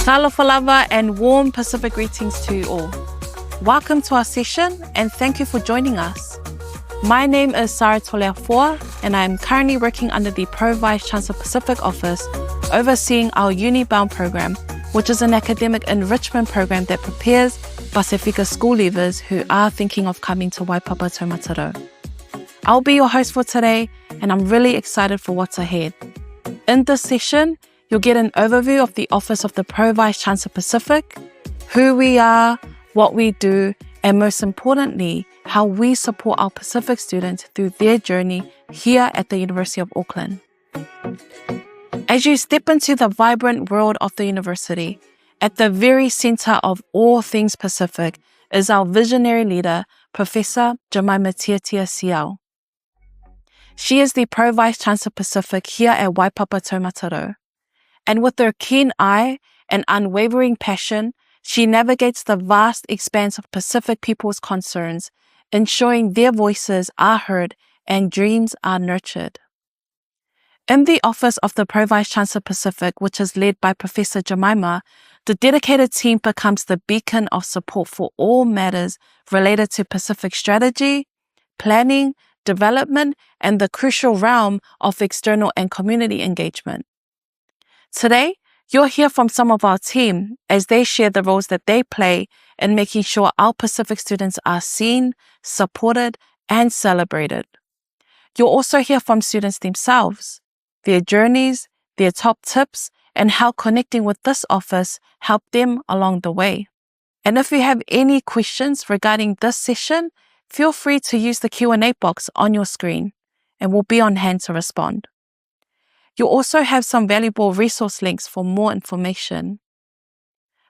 Talofa lava and warm Pacific greetings to you all. Welcome to our session and thank you for joining us. My name is Sarah Toleafua and I am currently working under the Pro Vice-Chancellor Pacific office overseeing our UniBound program, which is an academic enrichment program that prepares Pasifika school leavers who are thinking of coming to Waipapa Taumataro. I'll be your host for today and I'm really excited for what's ahead. In this session, you'll get an overview of the Office of the Pro Vice-Chancellor Pacific, who we are, what we do, and most importantly, how we support our Pacific students through their journey here at the University of Auckland. As you step into the vibrant world of the university, at the very center of all things Pacific is our visionary leader, Professor Jemima Tiatia Siau. She is the Pro Vice-Chancellor Pacific here at Waipapa Taumataro. And with her keen eye and unwavering passion, she navigates the vast expanse of Pacific people's concerns, ensuring their voices are heard and dreams are nurtured. In the Office of the Pro Vice-Chancellor Pacific, which is led by Professor Jemima, the dedicated team becomes the beacon of support for all matters related to Pacific strategy, planning, development, and the crucial realm of external and community engagement. Today, you'll hear from some of our team as they share the roles that they play in making sure our Pacific students are seen, supported, and celebrated. You'll also hear from students themselves, their journeys, their top tips, and how connecting with this office helped them along the way. And if you have any questions regarding this session, feel free to use the Q&A box on your screen, and we'll be on hand to respond. You'll also have some valuable resource links for more information.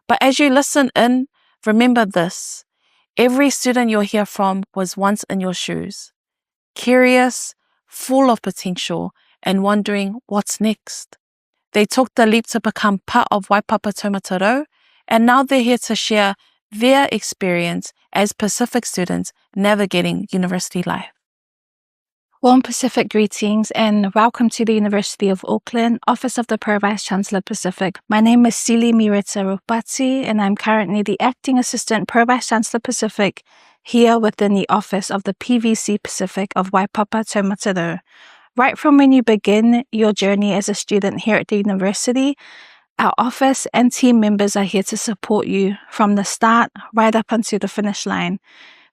But as you listen in, remember this. Every student you'll hear from was once in your shoes, curious, full of potential, and wondering what's next. They took the leap to become part of Waipapa Taumataro, and now they're here to share their experience as Pacific students navigating university life. Warm Pacific greetings and welcome to the University of Auckland, Office of the Pro Vice-Chancellor Pacific. My name is Sili Mireta Ropati and I'm currently the Acting Assistant Pro Vice-Chancellor Pacific here within the Office of the PVC Pacific of Waipapa Taumataro. Right from when you begin your journey as a student here at the university, our office and team members are here to support you from the start right up until the finish line.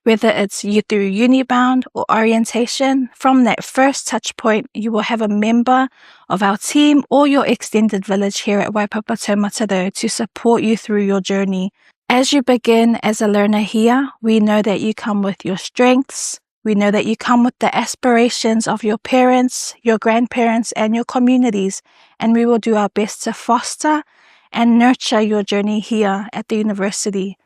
Whether it's you through UniBound or orientation, from that first touch point, you will have a member of our team or your extended village here at Waipapa Taumataro to support you through your journey. As you begin as a learner here, we know that you come with your strengths. We know that you come with the aspirations of your parents, your grandparents, and your communities, and we will do our best to foster and nurture your journey here at the university.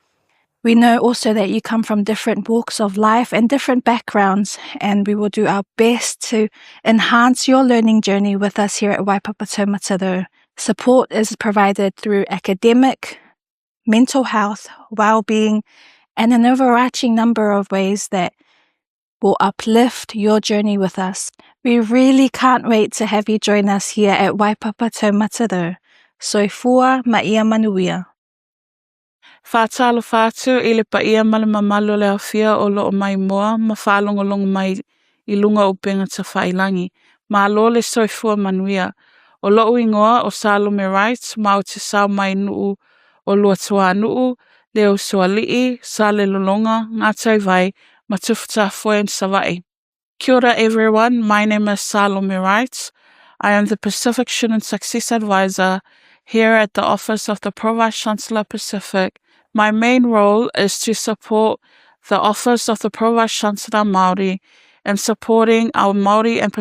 We know also that you come from different walks of life and different backgrounds, and we will do our best to enhance your learning journey with us here at Waipapa Taumataro. Support is provided through academic, mental health, well-being, and an overarching number of ways that will uplift your journey with us. We really can't wait to have you join us here at Waipapa Taumataro. Soifua maia manuia. Whātalo whātu I le paia ma le mamalo le awhia o loo mai moa ma whālongolongo mai I lunga o penga ta whailangi. Ma lo le soifua manuia. O loo ingoa o Salome Rights ma o te sau mai nuu o lua tua nuu, leo soalii, sa le lolonga, ngātai vai, ma tufta foen savai. Kia ora everyone, my name is Salome Rights. I am the Pacific Student Success Advisor here at the Office of the Pro Vice-Chancellor Pacific. My main role is to support the Office of the Pro Vice-Chancellor Māori and supporting our Māori and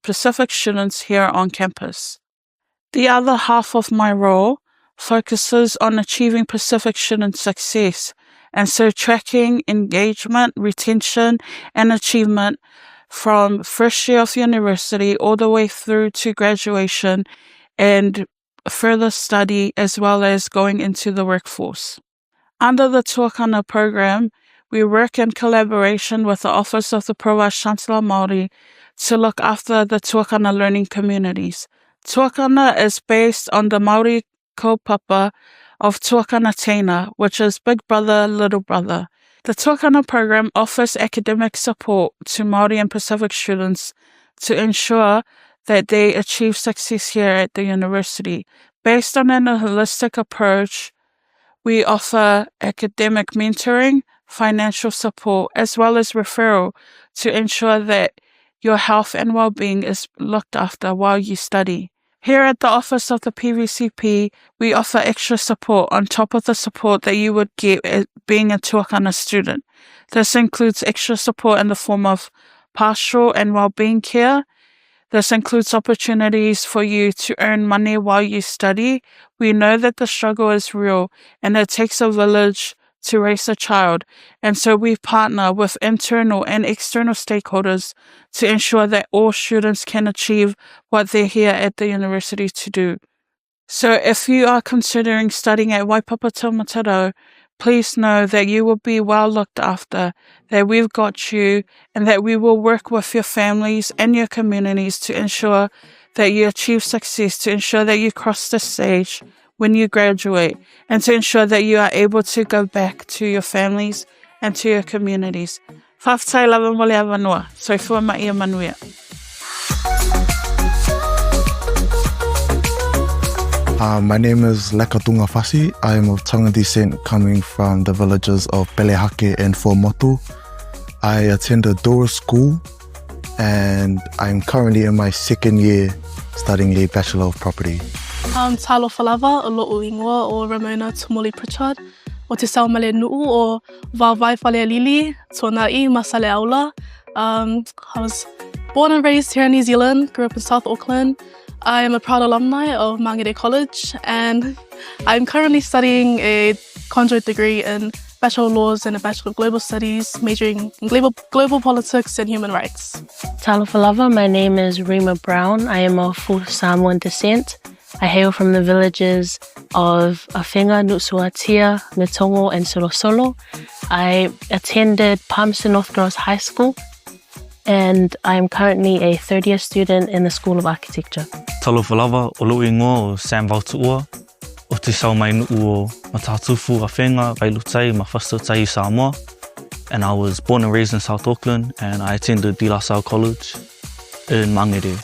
Pacific students here on campus. The other half of my role focuses on achieving Pacific student success, and so tracking engagement, retention, and achievement from first year of university all the way through to graduation and further study as well as going into the workforce. Under the Tuākana program, we work in collaboration with the Office of the Pro Vice-Chancellor Māori to look after the Tuākana learning communities. Tuākana is based on the Māori kaupapa of Tuākana, which is Big Brother, Little Brother. The Tuākana program offers academic support to Māori and Pacific students to ensure that they achieve success here at the university. Based on a holistic approach, we offer academic mentoring, financial support, as well as referral to ensure that your health and well-being is looked after while you study. Here at the office of the PVCP, we offer extra support on top of the support that you would get as being a Tuākana student. This includes extra support in the form of pastoral and well-being care. This includes opportunities for you to earn money while you study. We know that the struggle is real and it takes a village to raise a child. And so we partner with internal and external stakeholders to ensure that all students can achieve what they're here at the university to do. So if you are considering studying at Waipapa Taumataro, please know that you will be well looked after, that we've got you, and that we will work with your families and your communities to ensure that you achieve success, to ensure that you cross the stage when you graduate, and to ensure that you are able to go back to your families and to your communities. Whawhai lava mole awanua, soifua mai ia manuia. My name is Lekatunga Fasi. I am of Tonga descent coming from the villages of Pelehake and Fomotu. I attended Dora School and I'm currently in my second year studying a Bachelor of Property. Talo Falava, o lo'u ingoa o Ramona Tumuli Pritchard, o te saumale nuu o Vavai Whale Lili, tōna I Masale Aula. I was born and raised here in New Zealand, grew up in South Auckland. I am a proud alumni of Mangere College and I'm currently studying a conjoint degree in Bachelor of Laws and a Bachelor of Global Studies, majoring in global politics and human rights. Talo Falava, my name is Rima Brown. I am of full Samoan descent. I hail from the villages of Awhenga, Nutsuatia, Metongo and Sorosolo. I attended Palmerston North Girls High School and I am currently a third-year student in the School of Architecture. Talo Falava, o lo'u ingoa o Sam Vautu'ua, o te sau mai nuu o Matatufu Awhenga, Vailutai, Mawhastatai, Samoa. And I was born and raised in South Auckland and I attended De La Salle College in Mangere.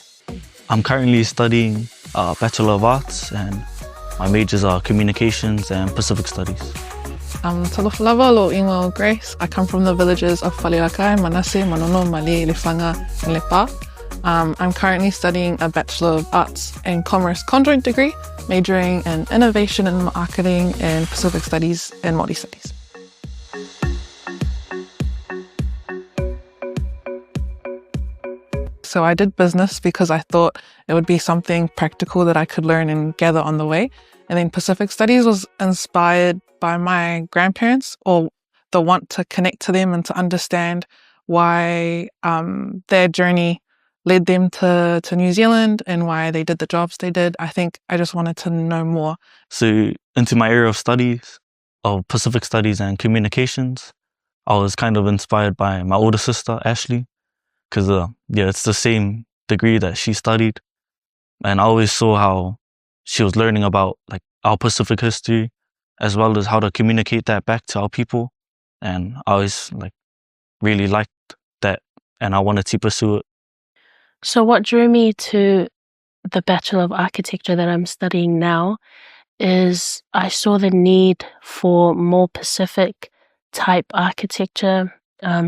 I'm currently studying Bachelor of Arts and my majors are Communications and Pacific Studies. Talo Falava, lo ingoa Grace. I come from the villages of Whaleakai, Manase, Manono, Mali, Lefanga and Lepa. I'm currently studying a Bachelor of Arts and Commerce conjoint degree, majoring in Innovation and Marketing and Pacific Studies and Māori Studies. So I did business because I thought it would be something practical that I could learn and gather on the way. And then Pacific Studies was inspired by my grandparents, or the want to connect to them and to understand why their journey led them to New Zealand and why they did the jobs they did. I think I just wanted to know more. So into my area of studies, of Pacific Studies and Communications, I was kind of inspired by my older sister, Ashley, because it's the same degree that she studied. And I always saw how she was learning about like our Pacific history, as well as how to communicate that back to our people. And I always really liked that and I wanted to pursue it. So what drew me to the Bachelor of Architecture that I'm studying now is I saw the need for more Pacific type architecture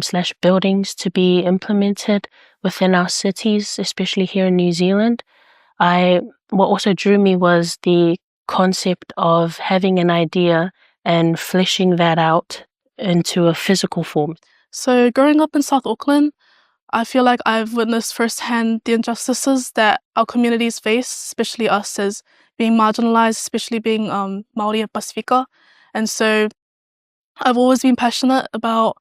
/ buildings to be implemented within our cities, especially here in New Zealand. What also drew me was the concept of having an idea and fleshing that out into a physical form. So growing up in South Auckland, I feel like I've witnessed firsthand the injustices that our communities face, especially us as being marginalized, especially being Māori and Pasifika. And so I've always been passionate about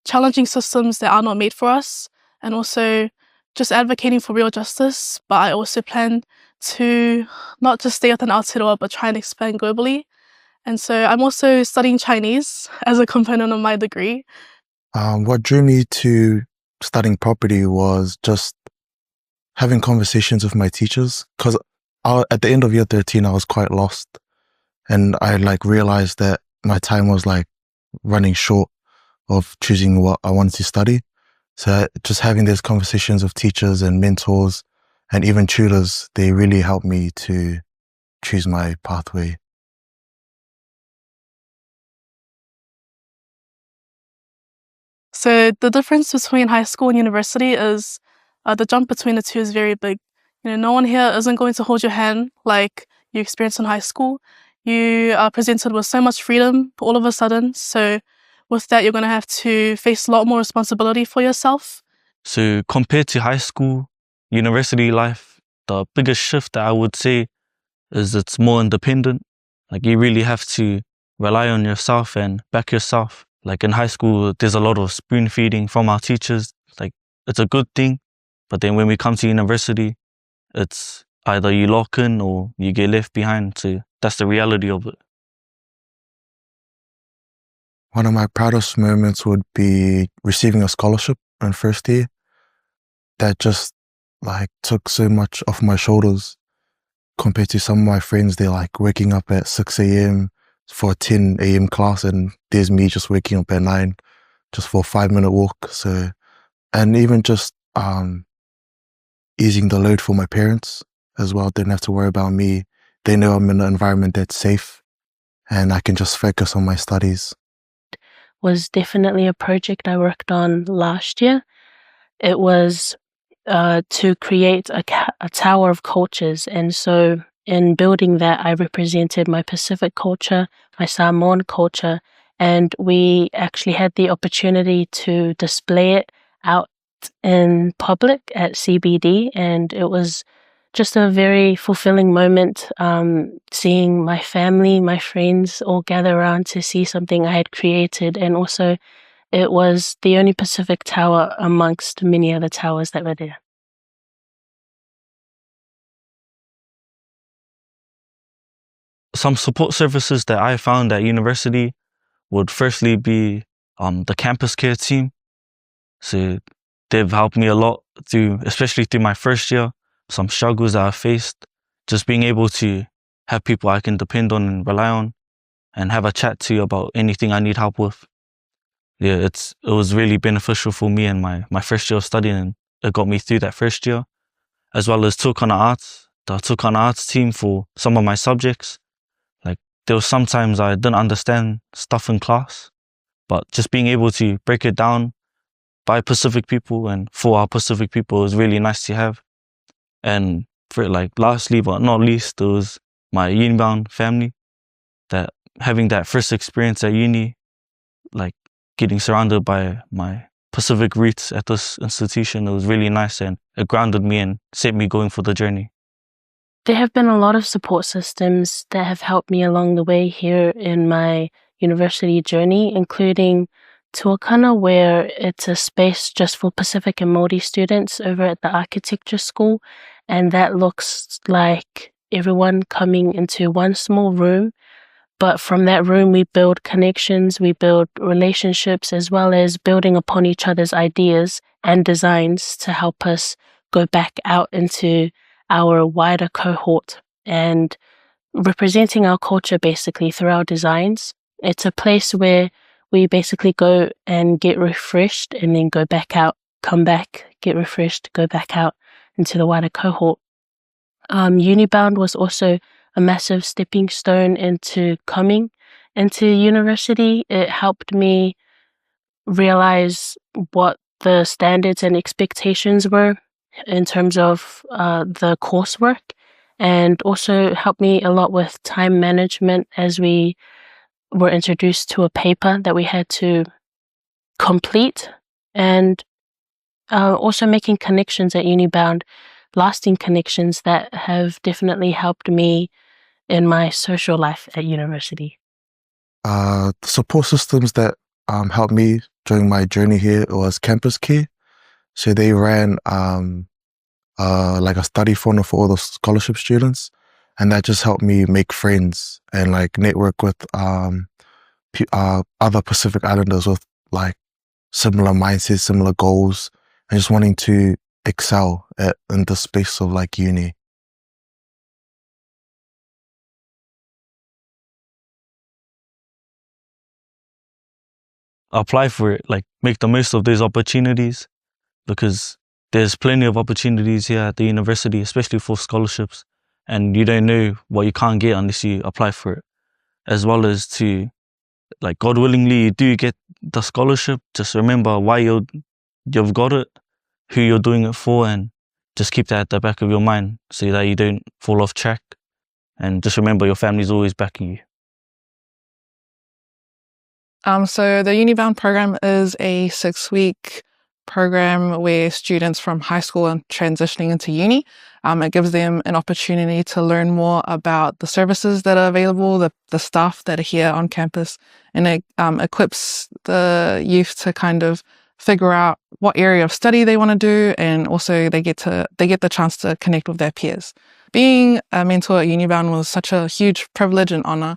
challenging systems that are not made for us and also just advocating for real justice. But I also plan to not just stay within Aotearoa, but try and expand globally. And so I'm also studying Chinese as a component of my degree. What drew me to studying property was just having conversations with my teachers, because at the end of year 13, I was quite lost. And I like realized that my time was like running short of choosing what I wanted to study. So just having these conversations with teachers and mentors and even tutors, they really helped me to choose my pathway. So the difference between high school and university is the jump between the two is very big. No one here isn't going to hold your hand like you experienced in high school. You are presented with so much freedom all of a sudden. So with that, you're going to have to face a lot more responsibility for yourself. So compared to high school, university life, the biggest shift that I would say is it's more independent. Like you really have to rely on yourself and back yourself. Like in high school, there's a lot of spoon feeding from our teachers. Like it's a good thing. But then when we come to university, it's either you lock in or you get left behind. So that's the reality of it. One of my proudest moments would be receiving a scholarship in first year. That just like took so much off my shoulders compared to some of my friends. They're like waking up at 6 a.m. for a 10 a.m. class, and there's me just waking up at 9 just for a 5-minute walk. So, and even just easing the load for my parents as well. Didn't have to worry about me. They know I'm in an environment that's safe and I can just focus on my studies. Was definitely a project I worked on last year. It was to create a tower of cultures. And so in building that, I represented my Pacific culture, my Samoan culture, and we actually had the opportunity to display it out in public at CBD. And it was just a very fulfilling moment, seeing my family, my friends all gather around to see something I had created. And also it was the only Pacific tower amongst many other towers that were there. Some support services that I found at university would firstly be the campus care team. So they've helped me a lot especially through my first year, some struggles that I faced, just being able to have people I can depend on and rely on and have a chat to about anything I need help with. Yeah, it was really beneficial for me in my first year of studying, and it got me through that first year, as well as Tuākana Arts, the Tuākana Arts team for some of my subjects. Like there was sometimes I didn't understand stuff in class, but just being able to break it down by Pacific people and for our Pacific people was really nice to have. And for lastly but not least, it was my UniBound family. That having that first experience at uni, like getting surrounded by my Pacific roots at this institution, it was really nice and it grounded me and set me going for the journey. There have been a lot of support systems that have helped me along the way here in my university journey, including Tuākana, where it's a space just for Pacific and Māori students over at the architecture school. And that looks like everyone coming into one small room. But from that room, we build connections, we build relationships, as well as building upon each other's ideas and designs to help us go back out into our wider cohort and representing our culture basically through our designs. It's a place where we basically go and get refreshed and then go back out, come back, get refreshed, go back out into the wider cohort. UniBound was also a massive stepping stone into coming into university. It helped me realize what the standards and expectations were in terms of the coursework, and also helped me a lot with time management as we were introduced to a paper that we had to complete, and also making connections at UniBound, lasting connections that have definitely helped me in my social life at university. The support systems that helped me during my journey here was Campus Care. So they ran like a study funnel for all the scholarship students, and that just helped me make friends and like network with other Pacific Islanders with like similar mindsets, similar goals, and just wanting to excel in the space of like uni. apply for it, like make the most of those opportunities, because there's plenty of opportunities here at the university, especially for scholarships, and you don't know what you can't get unless you apply for it. As well as to, like, God willingly, you do get the scholarship, just remember why you've got it, who you're doing it for, and just keep that at the back of your mind so that you don't fall off track. And just remember your family's always backing you. So the UniBound program is a 6-week program where students from high school are transitioning into uni. It gives them an opportunity to learn more about the services that are available, the staff that are here on campus, and it equips the youth to kind of figure out what area of study they want to do, and also they get the chance to connect with their peers. Being a mentor at UniBound was such a huge privilege and honor.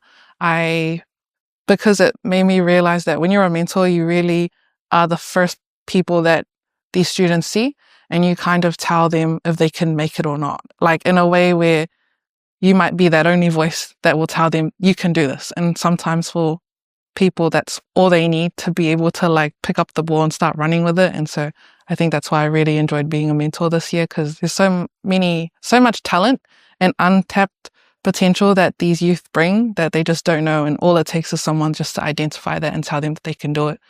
Because it made me realize that when you're a mentor, you really are the first people that these students see, and you kind of tell them if they can make it or not. Like, in a way where you might be that only voice that will tell them you can do this. And sometimes for people, that's all they need to be able to like pick up the ball and start running with it. And so I think that's why I really enjoyed being a mentor this year, because there's so much talent and untapped potential that these youth bring that they just don't know, and all it takes is someone just to identify that and tell them that they can do it.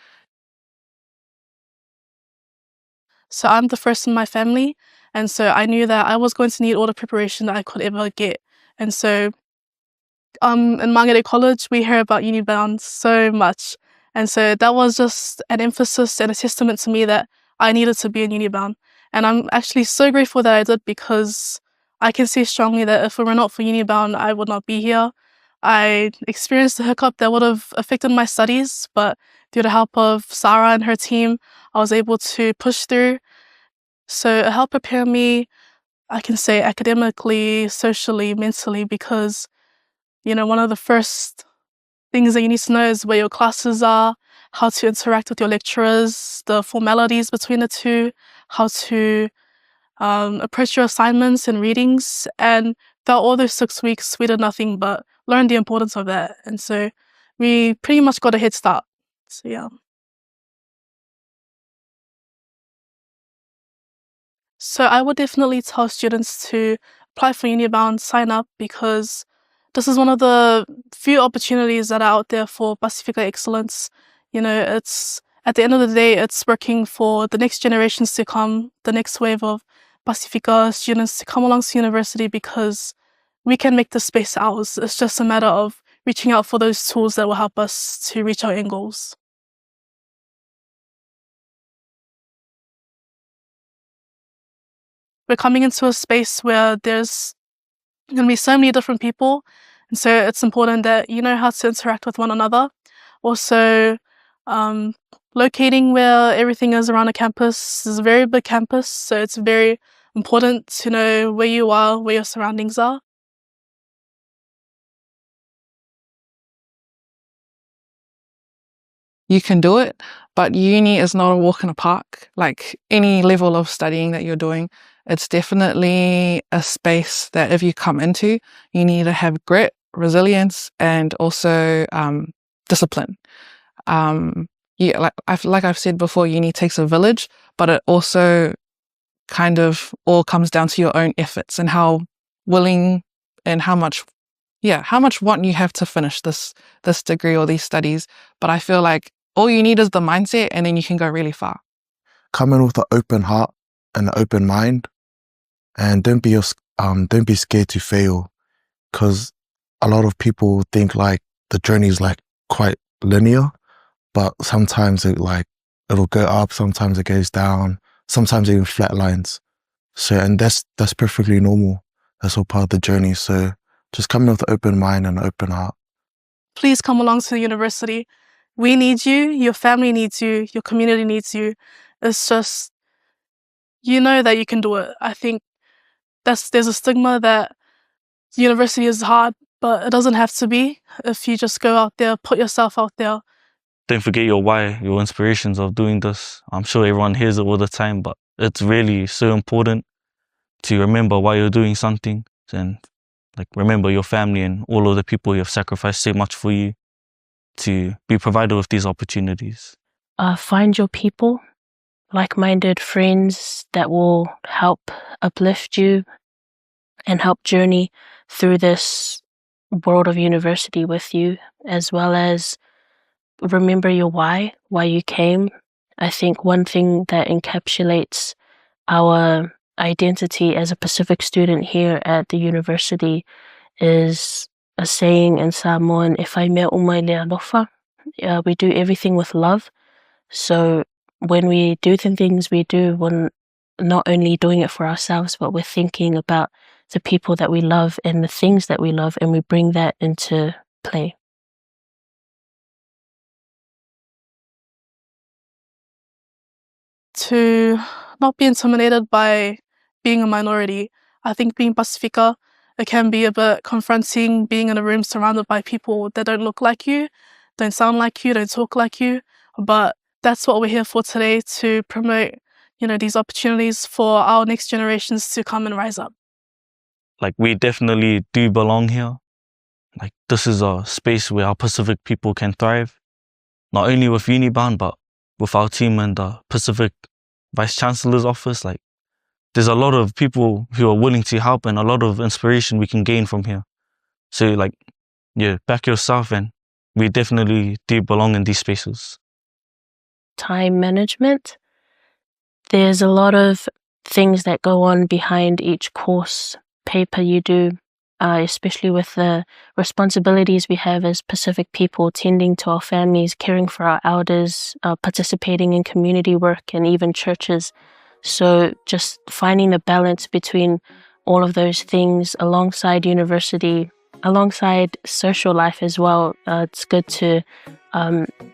So I'm the first in my family, and so I knew that I was going to need all the preparation that I could ever get. And so in Mangere College, we hear about UniBound so much, and so that was just an emphasis and a testament to me that I needed to be in UniBound. And I'm actually so grateful that I did, because I can see strongly that if it were not for UniBound, I would not be here. I experienced a hiccup that would have affected my studies, but through the help of Sarah and her team, I was able to push through. So it helped prepare me, I can say, academically, socially, mentally, because, one of the first things that you need to know is where your classes are, how to interact with your lecturers, the formalities between the two, how to approach your assignments and readings. And throughout all those 6 weeks, we did nothing but learn the importance of that. And so we pretty much got a head start. So yeah. So I would definitely tell students to apply for UniBound, sign up, because this is one of the few opportunities that are out there for Pasifika excellence. It's, at the end of the day, it's working for the next generations to come, the next wave of Pasifika students to come along to university, because we can make this space ours. It's just a matter of reaching out for those tools that will help us to reach our end goals. We're coming into a space where there's going to be so many different people, and so it's important that you know how to interact with one another. Also, locating where everything is around a campus. This is a very big campus, so it's very important to know where you are, where your surroundings are. You can do it, but uni is not a walk in the park. Like any level of studying that you're doing, it's definitely a space that if you come into, you need to have grit, resilience, and also discipline. Like I've said before, uni takes a village, but it also kind of all comes down to your own efforts and how willing and how much want you have to finish this degree or these studies. But I feel like all you need is the mindset, and then you can go really far. Come in with an open heart and an open mind, and don't be scared to fail, because a lot of people think like the journey is like quite linear, but sometimes it'll go up, sometimes it goes down, sometimes even flat lines. So, and that's perfectly normal. That's all part of the journey. So just come in with an open mind and an open heart. Please come along to the university. We need you, your family needs you, your community needs you. It's just, that you can do it. I think there's a stigma that university is hard, but it doesn't have to be if you just go out there, put yourself out there. Don't forget your why, your inspirations of doing this. I'm sure everyone hears it all the time, but it's really so important to remember why you're doing something, and remember your family and all of the people who have sacrificed so much for you to be provided with these opportunities. find your people, like-minded friends that will help uplift you and help journey through this world of university with you, as well as remember your why you came. I think one thing that encapsulates our identity as a Pacific student here at the university is a saying in Samoan, "E whai mea umai le alofa." We do everything with love. So when we do the things we do, we're not only doing it for ourselves, but we're thinking about the people that we love and the things that we love, and we bring that into play. To not be intimidated by being a minority. I think being Pasifika, it can be a bit confronting being in a room surrounded by people that don't look like you, don't sound like you, don't talk like you. But that's what we're here for today, to promote, these opportunities for our next generations to come and rise up. Like, we definitely do belong here. Like, this is a space where our Pacific people can thrive, not only with UniBound, but with our team in the Pacific Vice-Chancellor's office. Like, there's a lot of people who are willing to help and a lot of inspiration we can gain from here. So, like, back yourself, and we definitely do belong in these spaces. Time management. There's a lot of things that go on behind each course paper you do, especially with the responsibilities we have as Pacific people, tending to our families, caring for our elders, participating in community work and even churches. So just finding the balance between all of those things alongside university, alongside social life as well. It's good to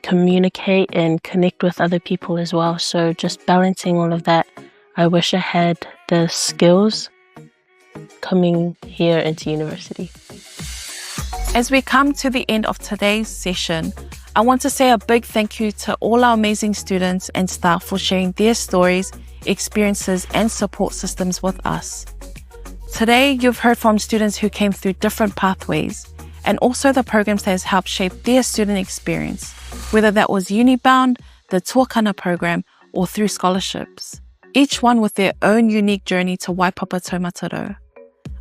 communicate and connect with other people as well. So just balancing all of that. I wish I had the skills coming here into university. As we come to the end of today's session, I want to say a big thank you to all our amazing students and staff for sharing their stories, experiences, and support systems with us. Today, you've heard from students who came through different pathways, and also the programs that has helped shape their student experience, whether that was UniBound, the Tuākana program, or through scholarships. Each one with their own unique journey to Waipapa Taumataro.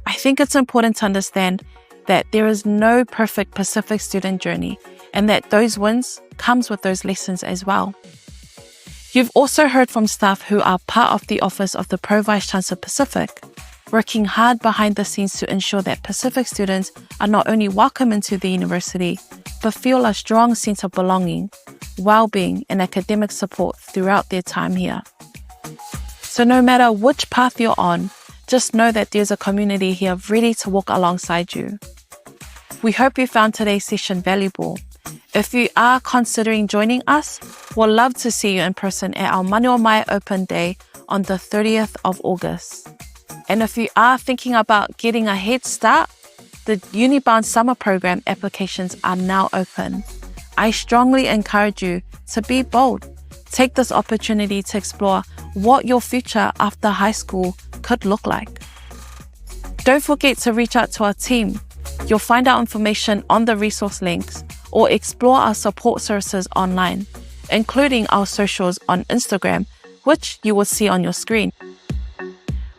I think it's important to understand that there is no perfect Pacific student journey, and that those wins comes with those lessons as well. You've also heard from staff who are part of the Office of the Pro Vice-Chancellor Pacific, working hard behind the scenes to ensure that Pacific students are not only welcome into the university, but feel a strong sense of belonging, well-being, and academic support throughout their time here. So no matter which path you're on, just know that there's a community here ready to walk alongside you. We hope you found today's session valuable. If you are considering joining us, we'd love to see you in person at our Manua Mai Open Day on the 30th of August. And if you are thinking about getting a head start, the UniBound Summer Program applications are now open. I strongly encourage you to be bold. Take this opportunity to explore what your future after high school could look like. Don't forget to reach out to our team. You'll find out information on the resource links or explore our support services online, including our socials on Instagram, which you will see on your screen.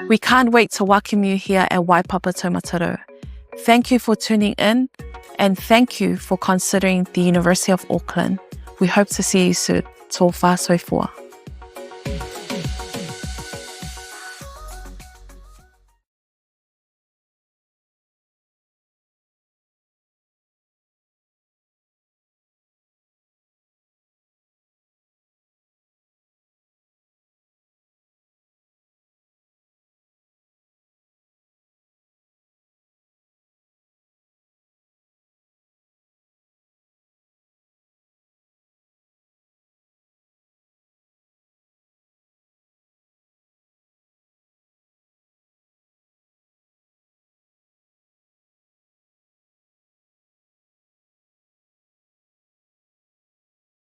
We can't wait to welcome you here at Waipapa Taumataro. Thank you for tuning in, and thank you for considering the University of Auckland. We hope to see you soon. Tō whāsoi fua.